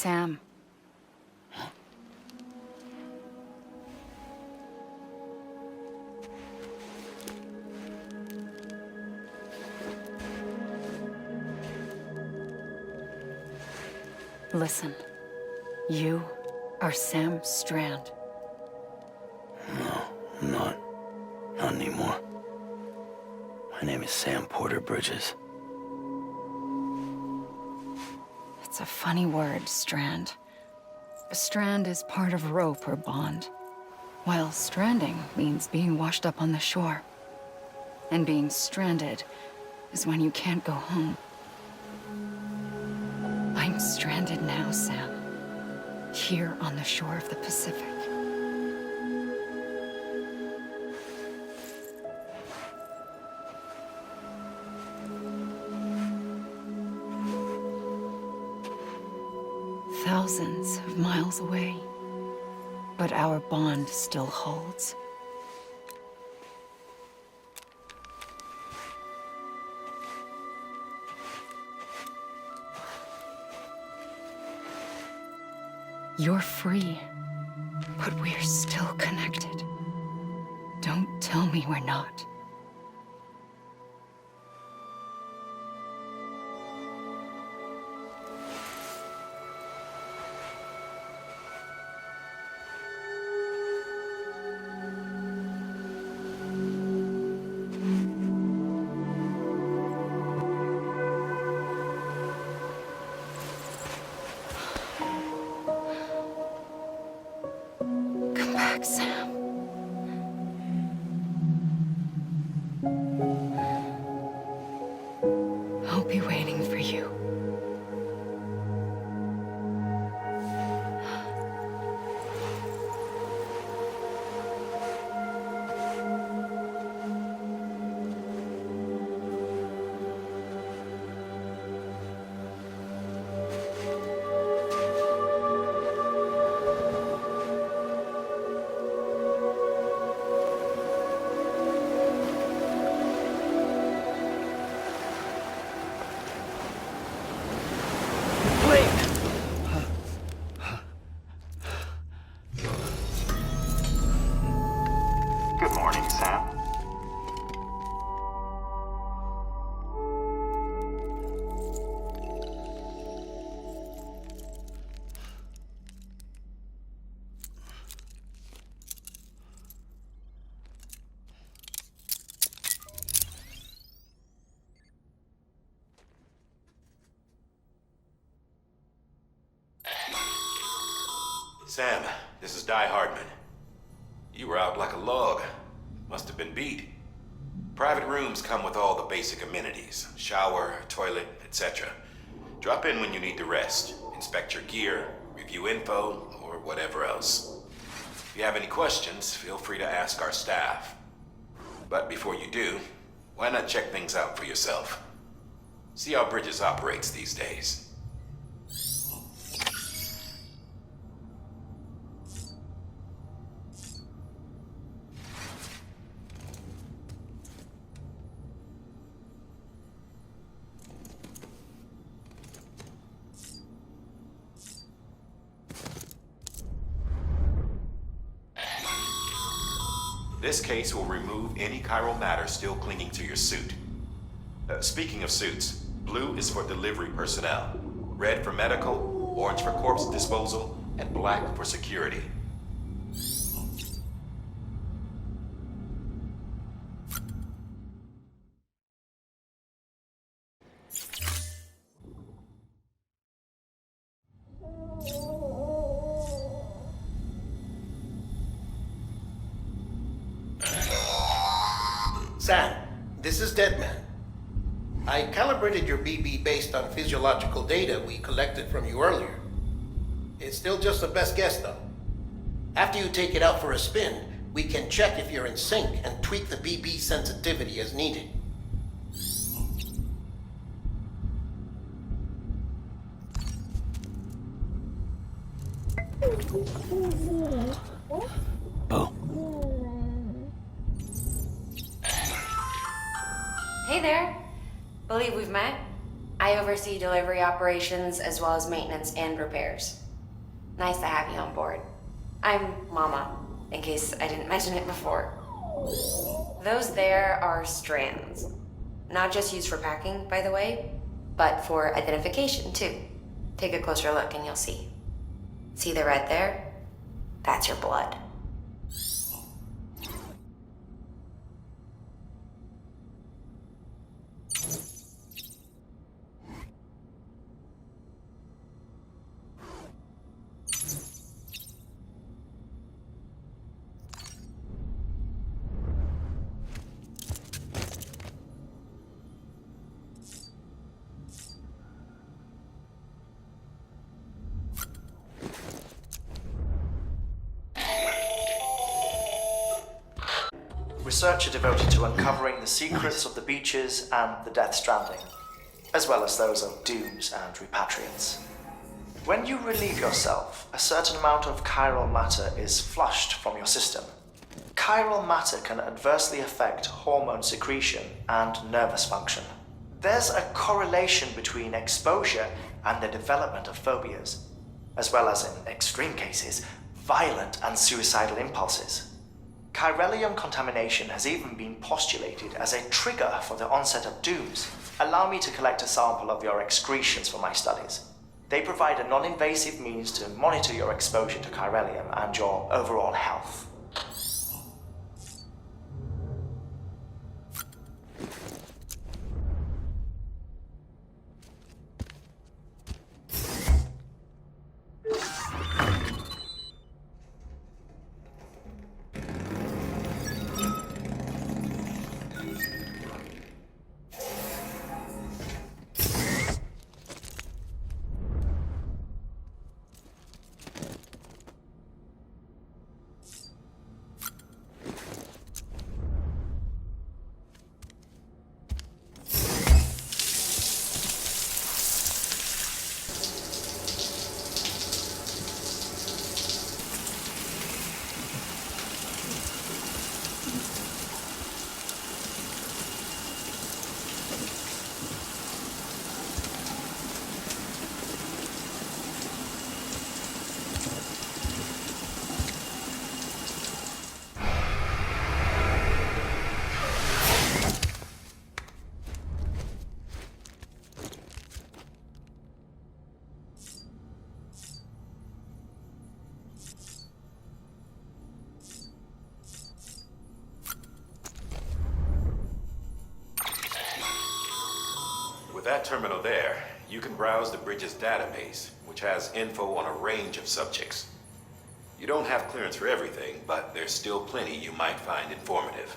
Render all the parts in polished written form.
Sam. Listen, you are Sam Strand. No, I'm not. Not anymore. My name is Sam Porter Bridges. It's a funny word, Strand. A strand is part of rope or bond, while stranding means being washed up on the shore. And being stranded is when you can't go home. I'm stranded now, Sam. Here on the shore of the Pacific. Thousands of miles away. But our bond still holds. You're free, but we're still connected. Don't tell me we're not. Come back, Sam. I'll be waiting for you. Good morning, Sam. Sam, this is Di Hardman. You were out like a log. Must have been beat. Private rooms come with all the basic amenities. Shower, toilet, etc. Drop in when you need to rest. Inspect your gear, review info, or whatever else. If you have any questions, feel free to ask our staff. But before you do, why not check things out for yourself? See how Bridges operates these days. This case will remove any chiral matter still clinging to your suit. Speaking of suits, blue is for delivery personnel, red for medical, orange for corpse disposal, and black for security. Sam, this is Deadman. I calibrated your BB based on physiological data we collected from you earlier. It's still just a best guess, though. After you take it out for a spin, we can check if you're in sync and tweak the BB sensitivity as needed. Bo. Hey there. Believe we've met? I oversee delivery operations as well as maintenance and repairs. Nice to have you on board. I'm Mama, in case I didn't mention it before. Those there are strands. Not just used for packing, by the way, but for identification too. Take a closer look and you'll see. See the red there? That's your blood. Research are devoted to uncovering the secrets of the beaches and the Death Stranding, as well as those of dooms and repatriants. When you relieve yourself, a certain amount of chiral matter is flushed from your system. Chiral matter can adversely affect hormone secretion and nervous function. There's a correlation between exposure and the development of phobias, as well as, in extreme cases, violent and suicidal impulses. Chiralium contamination has even been postulated as a trigger for the onset of dooms. Allow me to collect a sample of your excretions for my studies. They provide a non-invasive means to monitor your exposure to chiralium and your overall health. With that terminal there, you can browse the bridge's database, which has info on a range of subjects. You don't have clearance for everything, but there's still plenty you might find informative.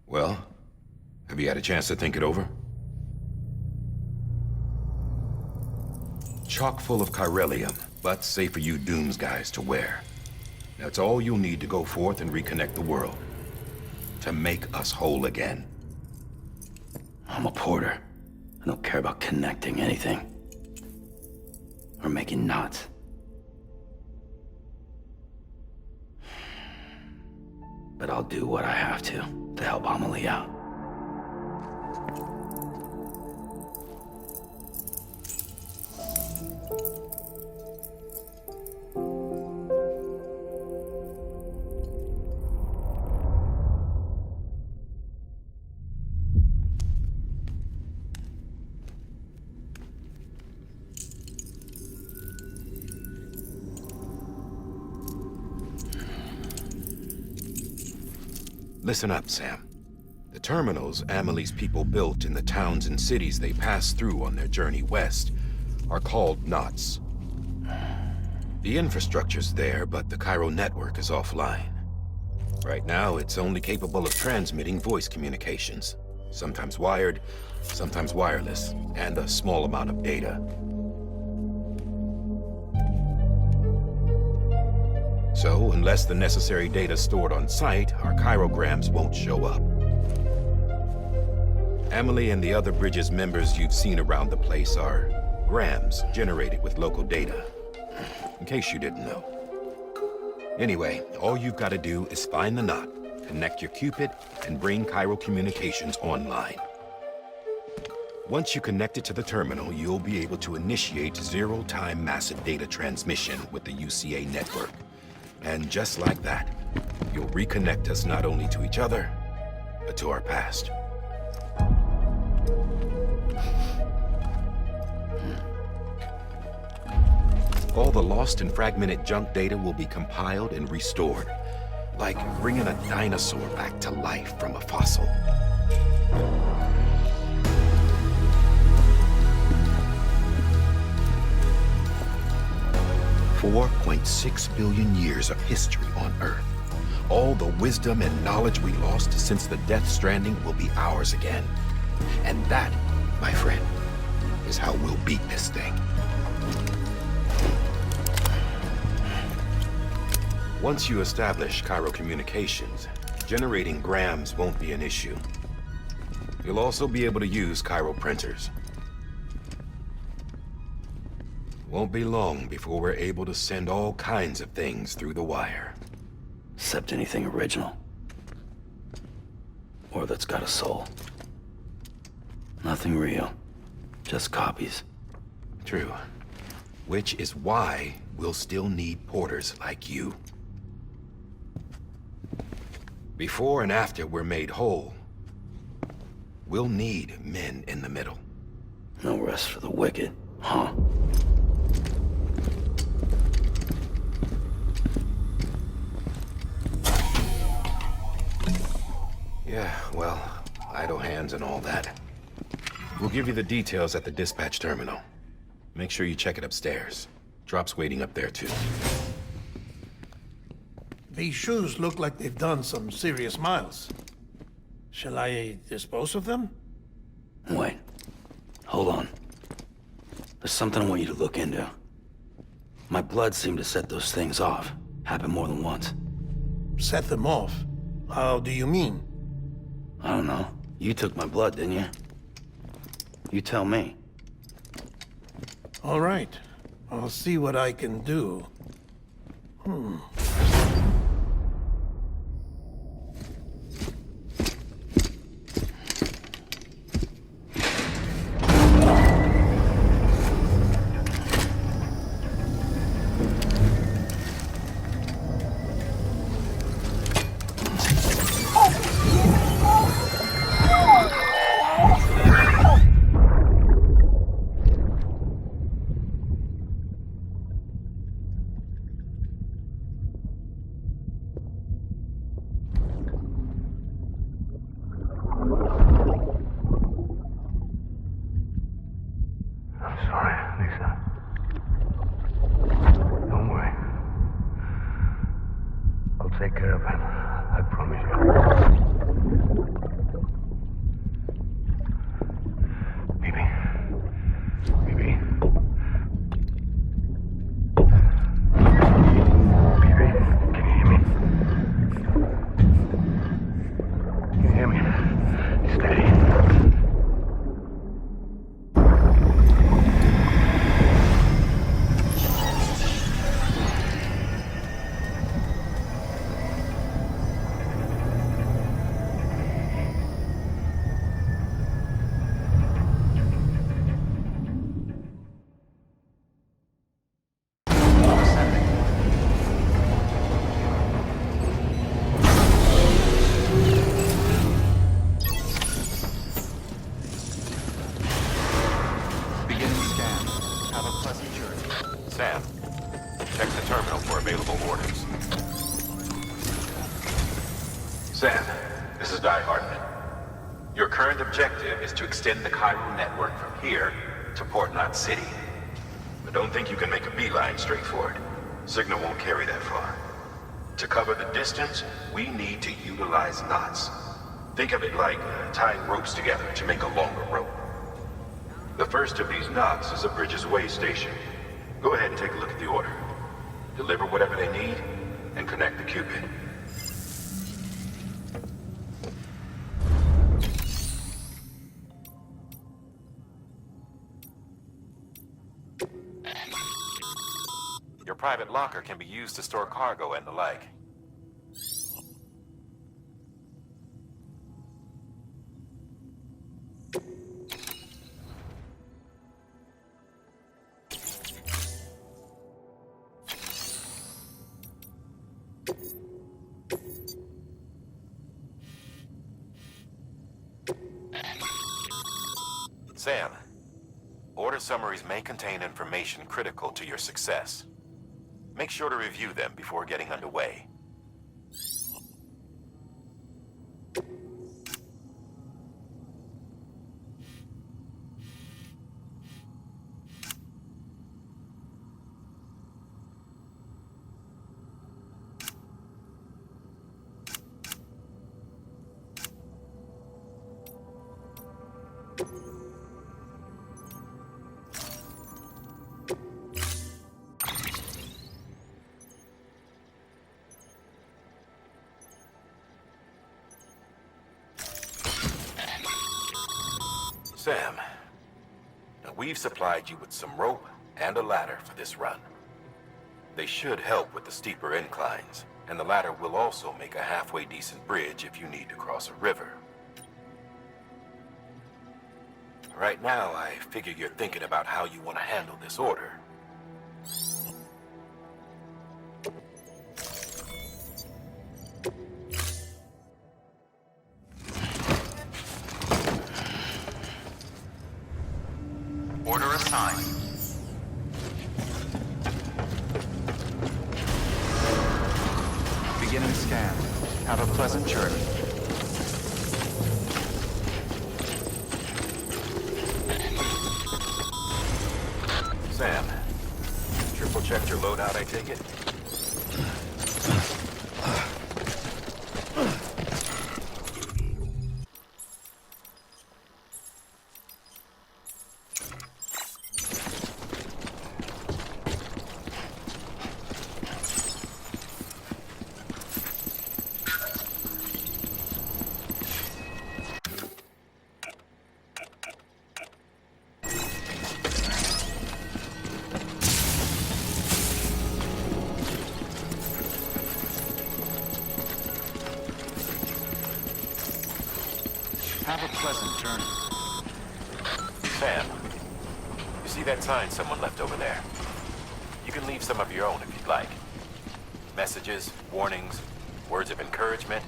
Well, have you had a chance to think it over? Chock full of chiralium, but safe for you Dooms guys to wear. That's all you'll need to go forth and reconnect the world. To make us whole again. I'm a porter. I don't care about connecting anything. Or making knots. But I'll do what I have to help Amelia out. Listen up, Sam. The terminals Amelie's people built in the towns and cities they passed through on their journey west are called knots. The infrastructure's there, but the Cairo network is offline. Right now, it's only capable of transmitting voice communications. Sometimes wired, sometimes wireless, and a small amount of data. So, unless the necessary data's stored on site, our chirograms won't show up. Amelie and the other Bridges members you've seen around the place are grams generated with local data. In case you didn't know. Anyway, all you've got to do is find the knot, connect your Cupid, and bring Cairo Communications online. Once you connect it to the terminal, you'll be able to initiate zero-time massive data transmission with the UCA network. And just like that, you'll reconnect us not only to each other, but to our past. All the lost and fragmented junk data will be compiled and restored, like bringing a dinosaur back to life from a fossil. $4.6 billion years of history on Earth. All the wisdom and knowledge we lost since the Death Stranding will be ours again. And that, my friend, is how we'll beat this thing. Once you establish Cairo Communications, generating grams won't be an issue. You'll also be able to use Cairo printers. Won't be long before we're able to send all kinds of things through the wire. Except anything original. Or that's got a soul. Nothing real. Just copies. True. Which is why we'll still need porters like you. Before and after we're made whole, we'll need men in the middle. No rest for the wicked, huh? Yeah, well, idle hands and all that. We'll give you the details at the dispatch terminal. Make sure you check it upstairs. Drop's waiting up there, too. These shoes look like they've done some serious miles. Shall I dispose of them? Wait. Hold on. There's something I want you to look into. My blood seemed to set those things off. Happened more than once. Set them off? How do you mean? I don't know. You took my blood, didn't you? You tell me. All right. I'll see what I can do. Take care of him. I promise you. Baby. Baby. Baby, can you hear me? Can you hear me? Your current objective is to extend the Cairo network from here to Port Knot City. But don't think you can make a beeline straight for it. Signal won't carry that far. To cover the distance, we need to utilize knots. Think of it like tying ropes together to make a longer rope. The first of these knots is a Bridges Way station. Go ahead and take a look at the order. Deliver whatever they need, and connect the Cupid. Your private locker can be used to store cargo and the like. Sam, order summaries may contain information critical to your success. Make sure to review them before getting underway. Sam, now we've supplied you with some rope and a ladder for this run. They should help with the steeper inclines, and the ladder will also make a halfway decent bridge if you need to cross a river. Right now, I figure you're thinking about how you want to handle this order. Order assigned. Beginning scan. Have a pleasant journey. Sam, triple checked your loadout, I take it? Have a pleasant journey. Sam, you see that sign someone left over there? You can leave some of your own if you'd like. Messages, warnings, words of encouragement,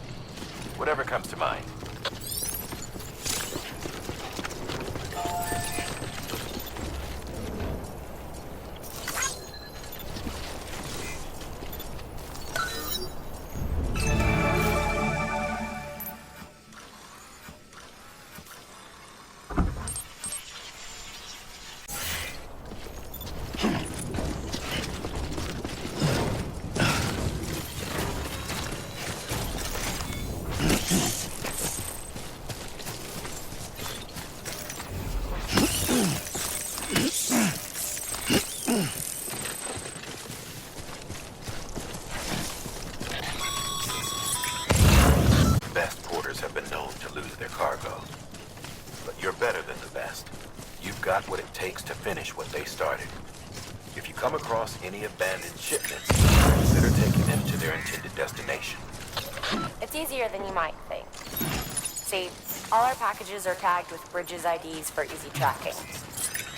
whatever comes to mind. Best porters have been known to lose their cargo. But you're better than the best. You've got what it takes to finish what they started. If you come across any abandoned shipments, consider taking them to their intended destination. It's easier than you might think. See, all our packages are tagged with Bridges IDs for easy tracking.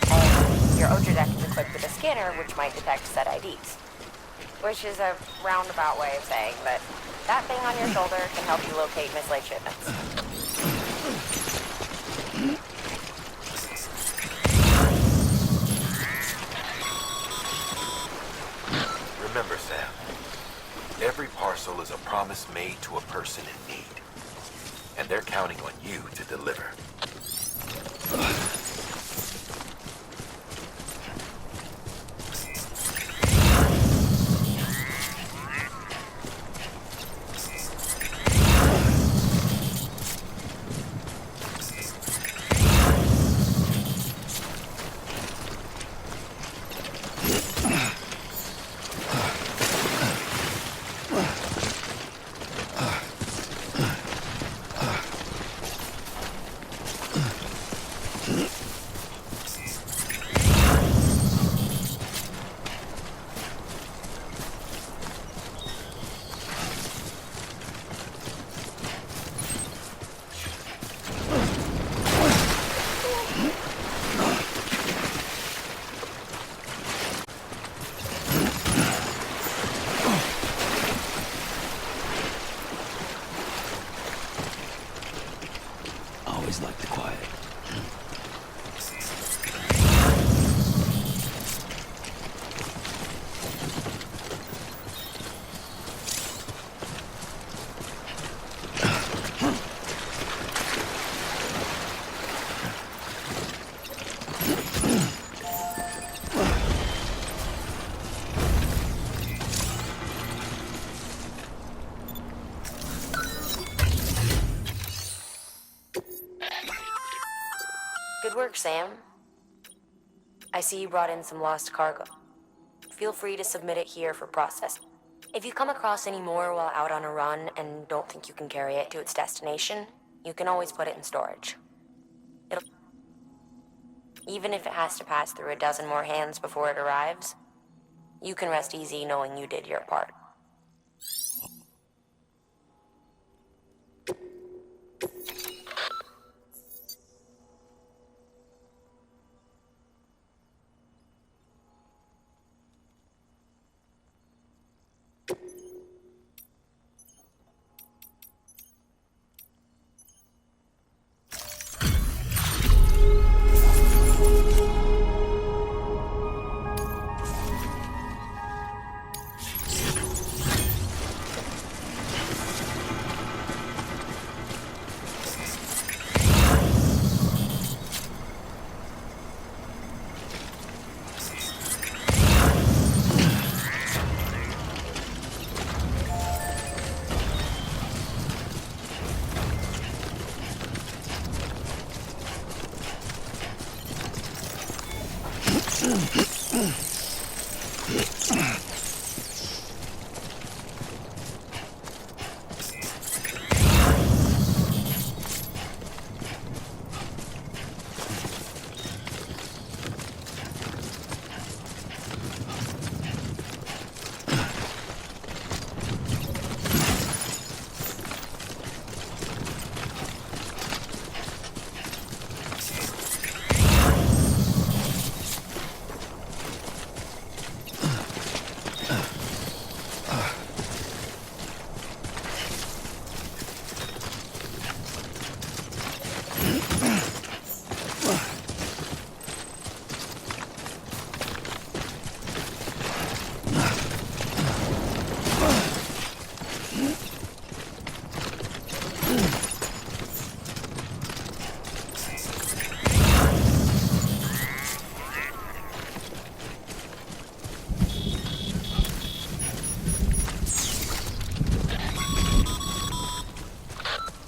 And your Oja deck is equipped with a scanner which might detect said IDs. Which is a roundabout way of saying that that thing on your shoulder can help you locate mislaid shipments. Remember, Sam, every parcel is a promise made to a person in need. And they're counting on you to deliver. Always like the quiet. Good work, Sam. I see you brought in some lost cargo. Feel free to submit it here for processing. If you come across any more while out on a run and don't think you can carry it to its destination, you can always put it in storage. Even if it has to pass through a dozen more hands before it arrives, you can rest easy knowing you did your part.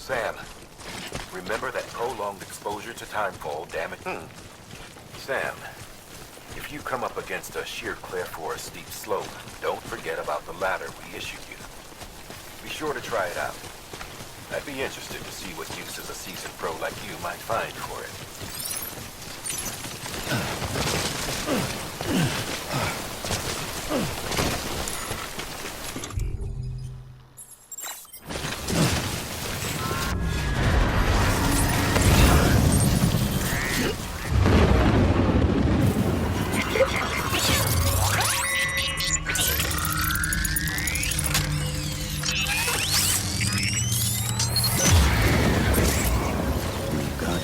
Sam, remember that prolonged exposure to timefall damage? Sam, if you come up against a sheer cliff or a steep slope, don't forget about the ladder we issued you. Be sure to try it out. I'd be interested to see what uses a seasoned pro like you might find for it. God,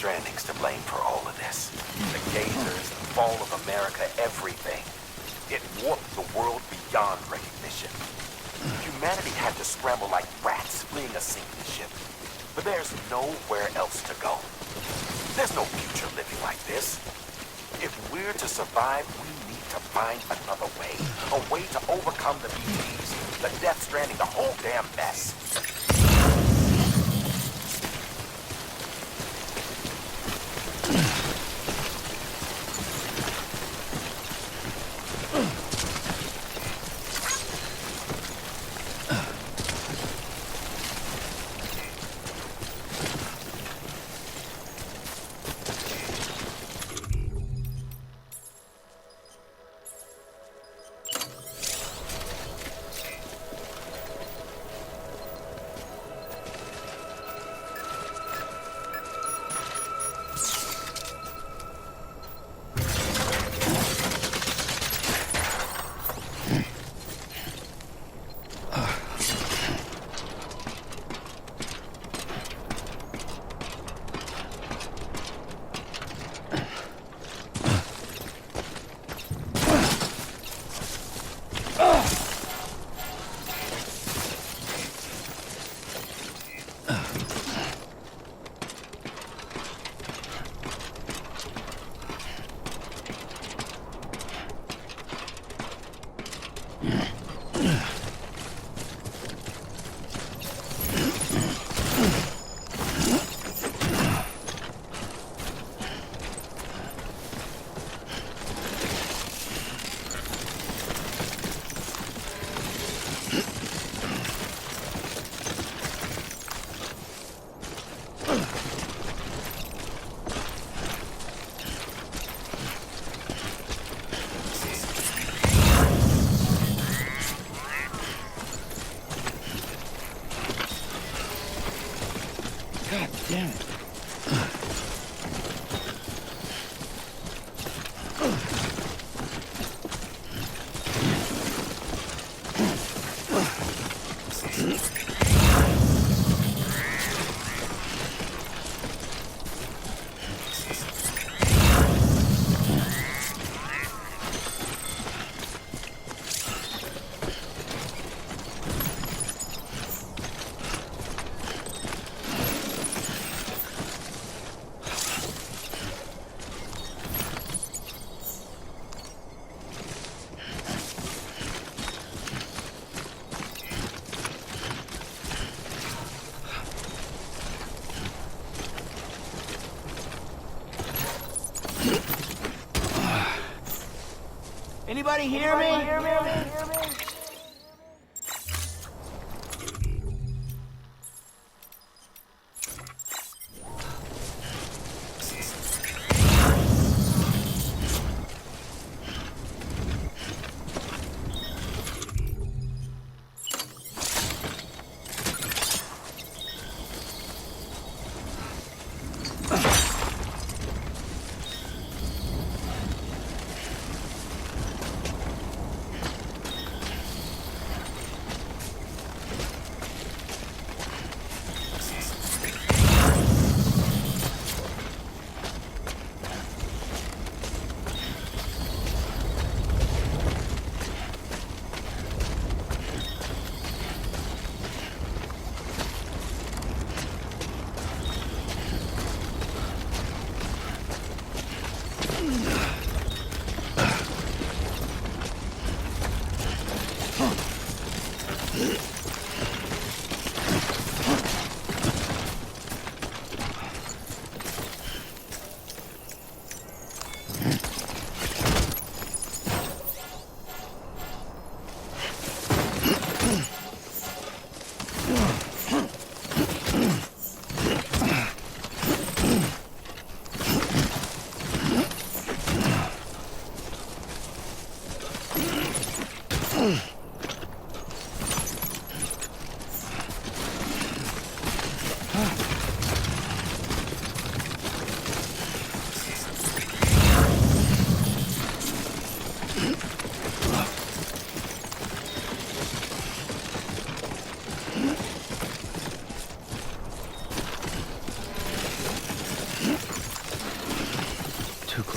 Stranding's to blame for all of this. The gazers, the fall of America, everything. It warped the world beyond recognition. Humanity had to scramble like rats fleeing a sinking ship. But there's nowhere else to go. There's no future living like this. If we're to survive, we need to find another way. A way to overcome the BTs, the Death Stranding, the whole damn mess. Damn it. Anybody hear me?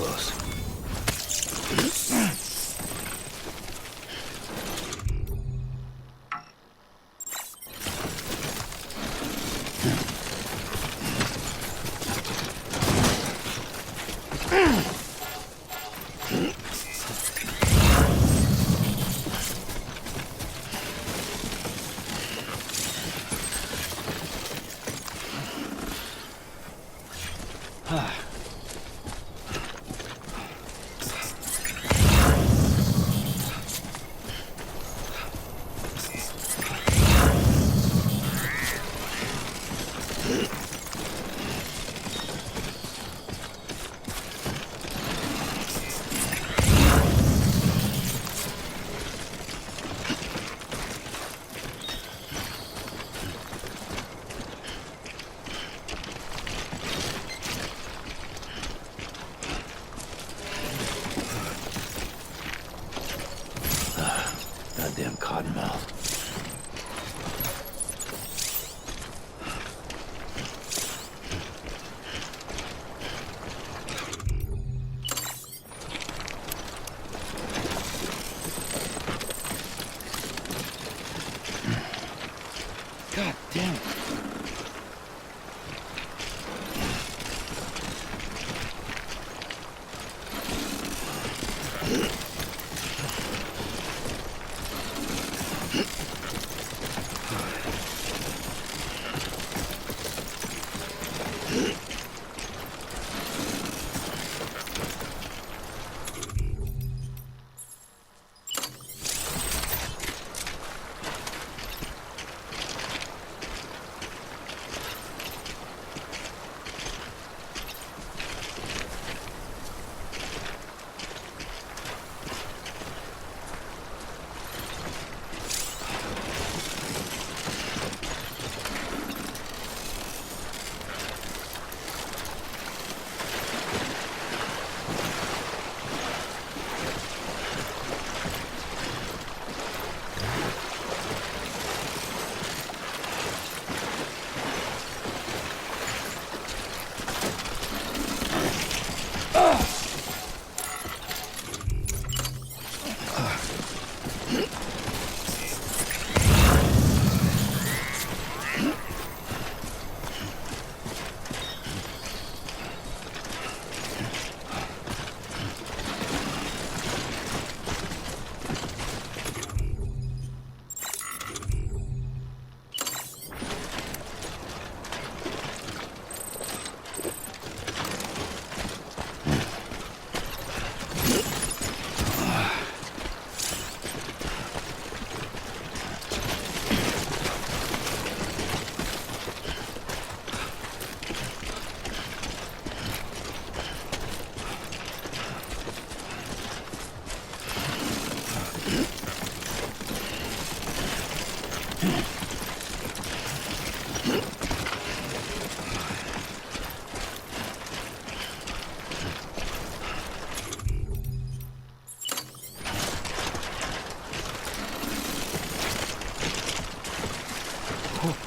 close. Goddamn cottonmouth. God damn it.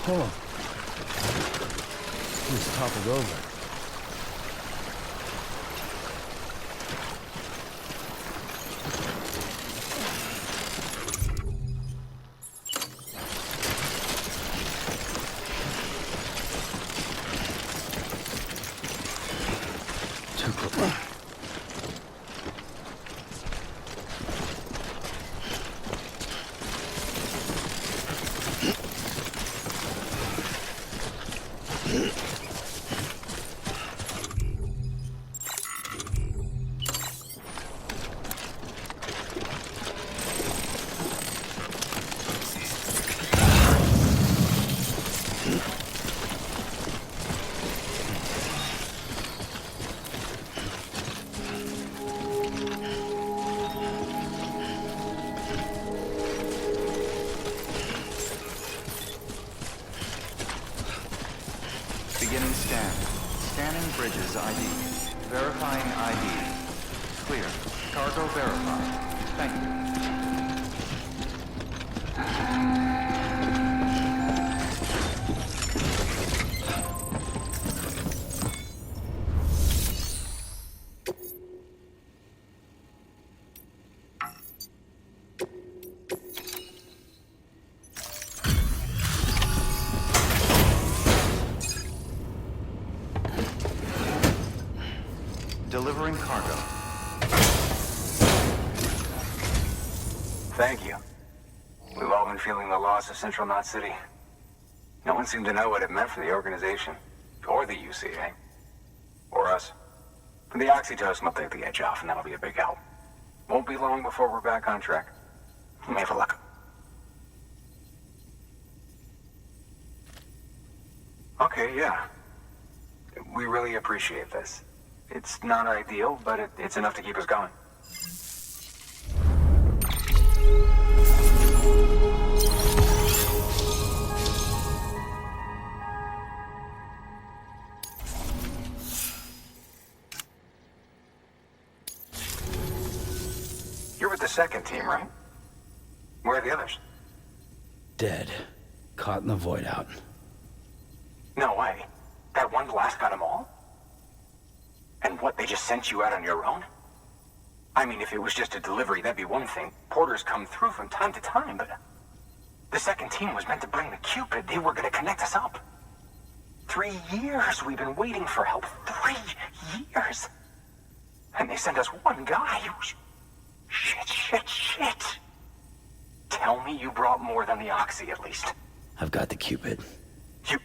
Oh. He's toppled over. Too close. Beginning scan. Scanning bridges ID. Verifying ID. Clear. Cargo verified. Thank you. Delivering cargo. Thank you. We've all been feeling the loss of Central Knot City. No one seemed to know what it meant for the organization. Or the UCA. Or us. The oxytocin will take the edge off, and that'll be a big help. Won't be long before we're back on track. You may have a luck. Okay, yeah. We really appreciate this. It's not ideal, but it's enough to keep us going. You're with the second team, right? Where are the others? Dead. Caught in the void out. No way. That one blast got them all? And what, they just sent you out on your own? I mean, if it was just a delivery, that'd be one thing. Porters come through from time to time, but... The second team was meant to bring the Cupid. They were gonna connect us up. 3 years we've been waiting for help. 3 years! And they sent us one guy. Shit. Tell me you brought more than the Oxy, at least. I've got the Cupid. You...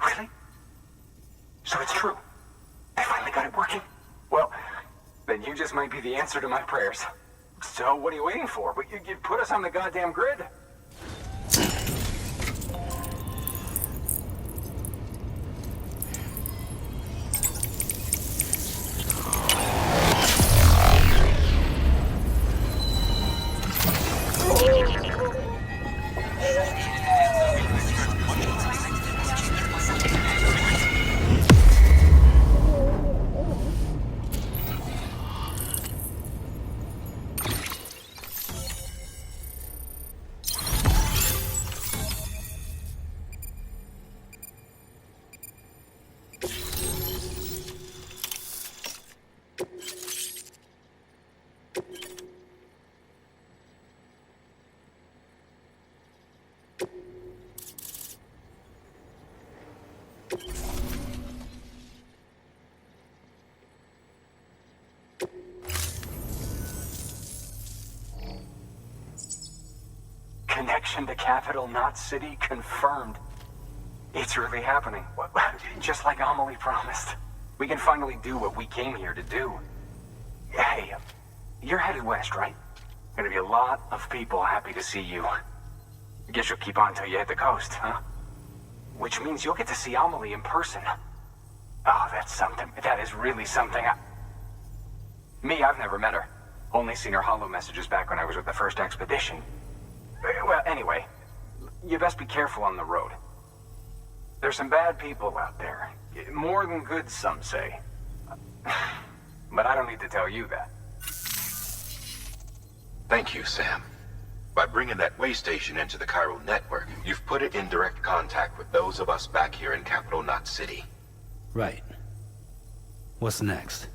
Really? So it's true. They finally got it working? Well, then you just might be the answer to my prayers. So what are you waiting for? You put us on the goddamn grid? Connection to Capital Knot City confirmed. It's really happening. Just like Amelia promised. We can finally do what we came here to do. Hey, you're headed west, right? Gonna be a lot of people happy to see you. Guess you'll keep on till you hit the coast, huh? Which means you'll get to see Amelia in person. Oh, that's something. That is really something. I've never met her. Only seen her holo messages back when I was with the first expedition. Well, anyway, you best be careful on the road. There's some bad people out there. More than good, some say. But I don't need to tell you that. Thank you, Sam. By bringing that way station into the Cairo network, you've put it in direct contact with those of us back here in Capital Knot City. Right. What's next?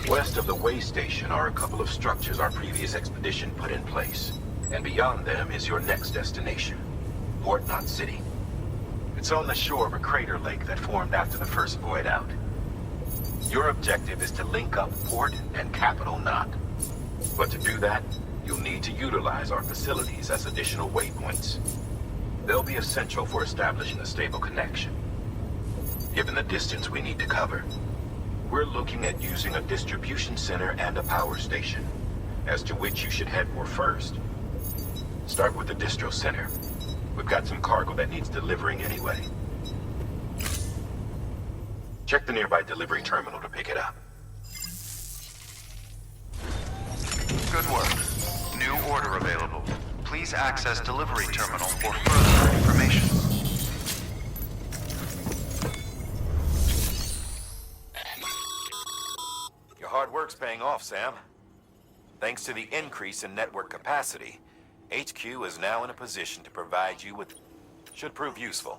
West of the way station are a couple of structures our previous expedition put in place. And beyond them is your next destination, Port Knot City. It's on the shore of a crater lake that formed after the first void out. Your objective is to link up Port and Capital Knot. But to do that, you'll need to utilize our facilities as additional waypoints. They'll be essential for establishing a stable connection. Given the distance we need to cover, we're looking at using a distribution center and a power station, as to which you should head for first. Start with the distro center. We've got some cargo that needs delivering anyway. Check the nearby delivery terminal to pick it up. Good work. New order available. Please access delivery terminal for further information. Your hard work's paying off, Sam. Thanks to the increase in network capacity, HQ is now in a position to provide you with... should prove useful.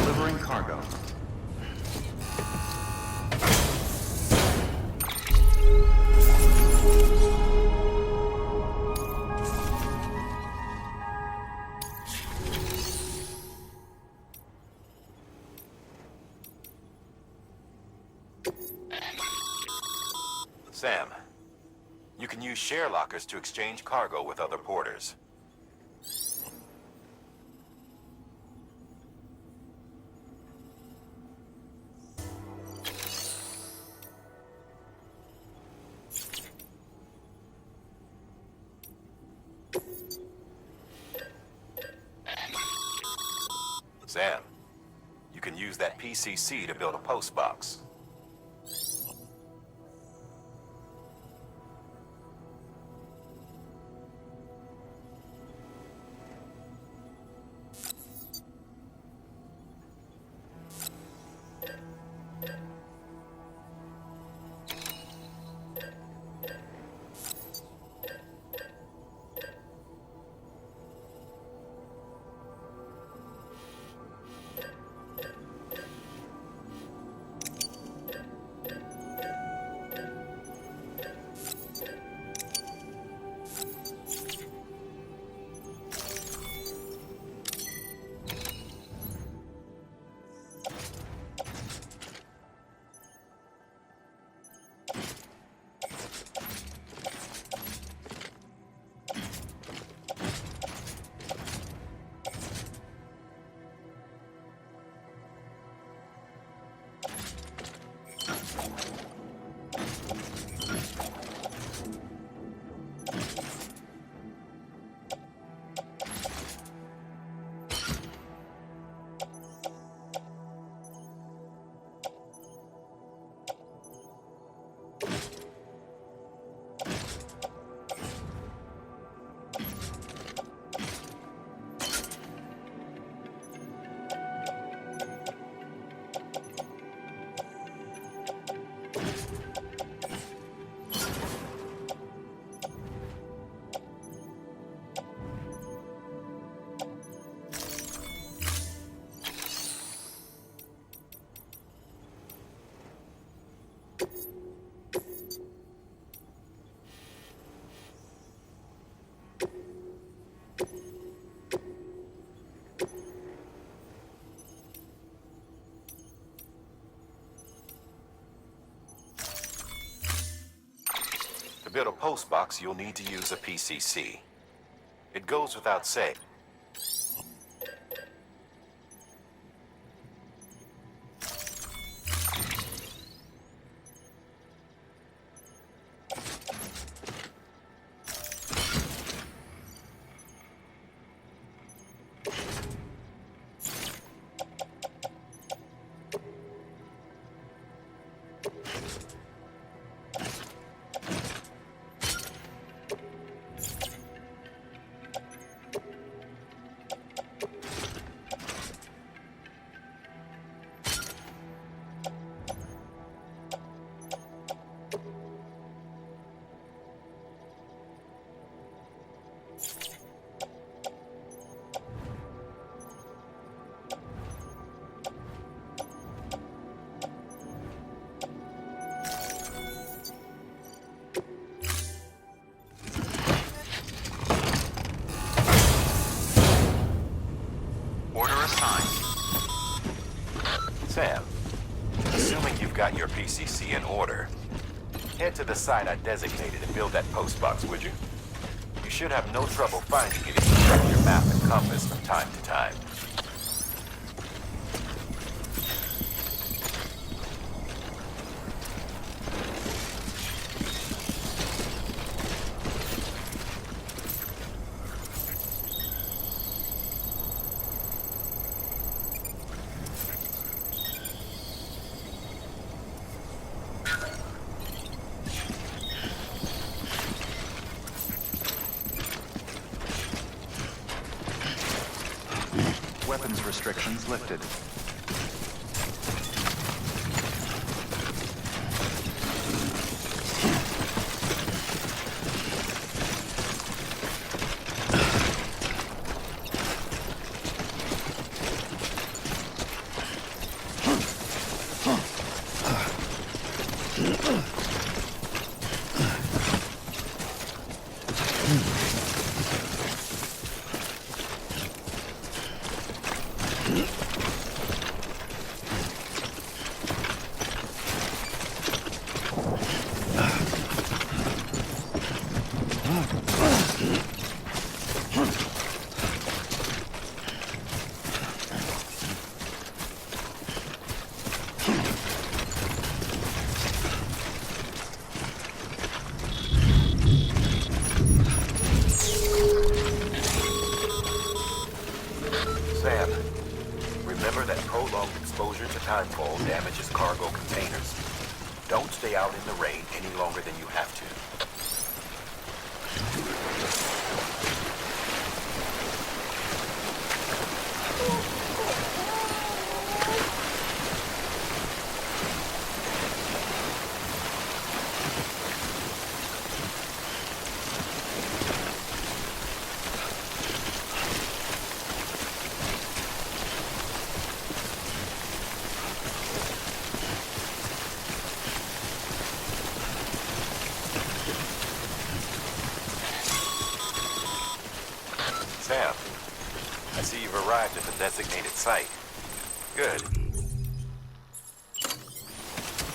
Delivering cargo. Sam, you can use share lockers to exchange cargo with other porters. Sam, you can use that PCC to build a post box. To build a post box, you'll need to use a PCC. It goes without saying. Sam, assuming you've got your PCC in order, head to the site I designated and build that post box, would you? You should have no trouble finding it if you check your map and compass from time to time. Weapons restrictions lifted. Sam, remember that prolonged exposure to timefall damages cargo containers. Don't stay out in the rain any longer than you have to. Sam, I see you've arrived at the designated site. Good.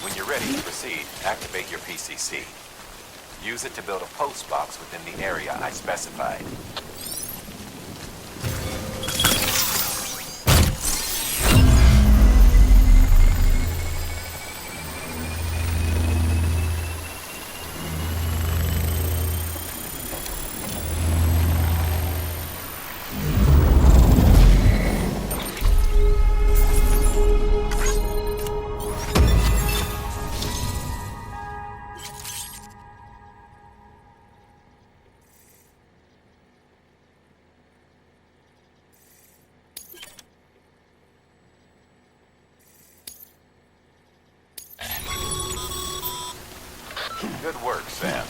When you're ready to proceed, activate your PCC. Use it to build a post box within the area I specified. Good work, Sam.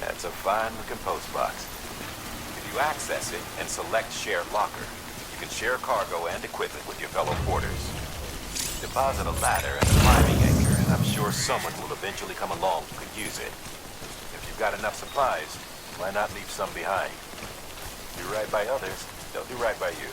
That's a fine-looking post box. If you access it and select Share Locker, you can share cargo and equipment with your fellow porters. Deposit a ladder and a climbing anchor, and I'm sure someone will eventually come along who could use it. If you've got enough supplies, why not leave some behind? Do right by others, they'll do right by you.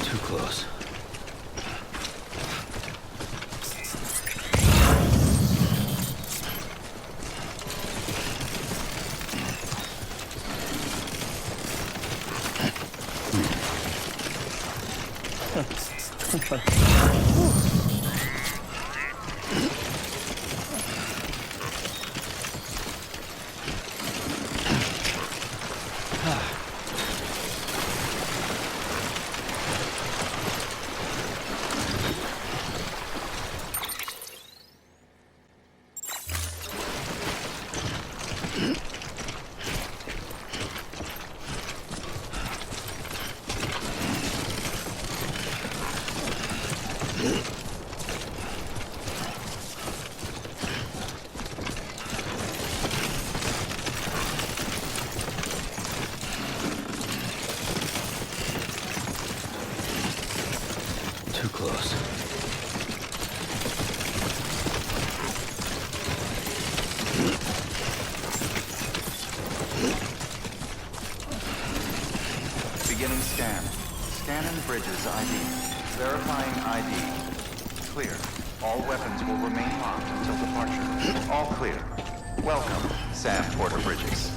Too close. close. Beginning scan. Scanning bridges ID. Verifying ID. Clear. All weapons will remain locked until departure. All clear. Welcome, Sam Porter Bridges.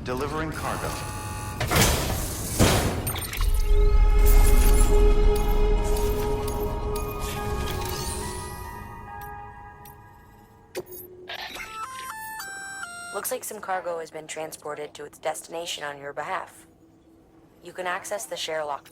Delivering cargo. Looks like some cargo has been transported to its destination on your behalf. You can access the share lock.